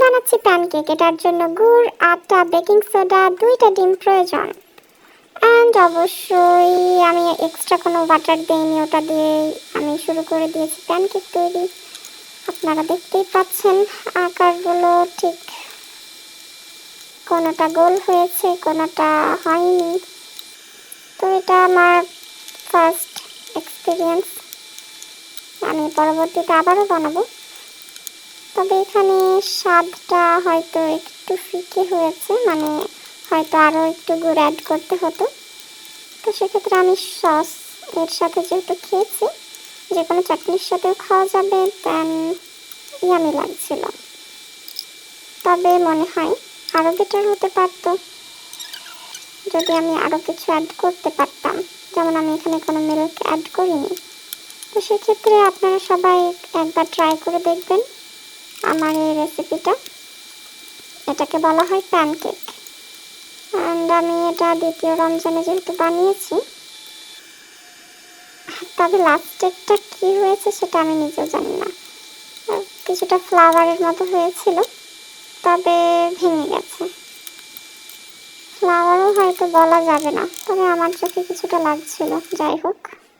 বানাচ্ছি প্যানকেক। এটার জন্য গুড়, আটা, বেকিং সোডা, 2টা ডিম প্রয়োজন। অ্যান্ড অবশ্যই আমি এক্সট্রা কোনো বাটার দিইনি, ওটা দিয়ে আমি শুরু করে দিয়েছি প্যানকেক তৈরি। আপনারা দেখতেই পাচ্ছেন আকারগুলো ঠিক কোনোটা গোল হয়েছে, কোনোটা হয়নি। তো এটা আমার ফার্স্ট এক্সপিরিয়েন্স, আমি পরবর্তীতে আবারও বানাবো। তবে এখানে স্বাদটা হয়তো একটু ফিকে হয়েছে, মানে হয়তো আরও একটু গুড় অ্যাড করতে হতো। তো সেক্ষেত্রে আমি সস এর সাথে যেহেতু খেয়েছি, যে কোনো চাটনির সাথেও খাওয়া যাবে, দেন ইয়ামি লাগছিল। তবে মনে হয় আরও বেটার হতে পারতো যদি আমি আরও কিছু অ্যাড করতে পারতাম, যেমন আমি এখানে কোনো মিল্ক অ্যাড করিনি। তো সেক্ষেত্রে আপনারা সবাই একবার ট্রাই করে দেখবেন আমার এই রেসিপিটা। এটাকে বলা হয় প্যানকেক। অ্যান্ড আমি এটা দ্বিতীয় রমজানে যেহেতু বানিয়েছি, তবে লাস্টেরটা কী হয়েছে সেটা আমি নিজেও জানি না। কিছুটা ফ্লাওয়ারের মতো হয়েছিল, তবে ভেঙে গেছে। ফ্লাওয়ারও হয়তো বলা যাবে না, তবে আমার চোখে কিছুটা লাগছিল। যাই হোক।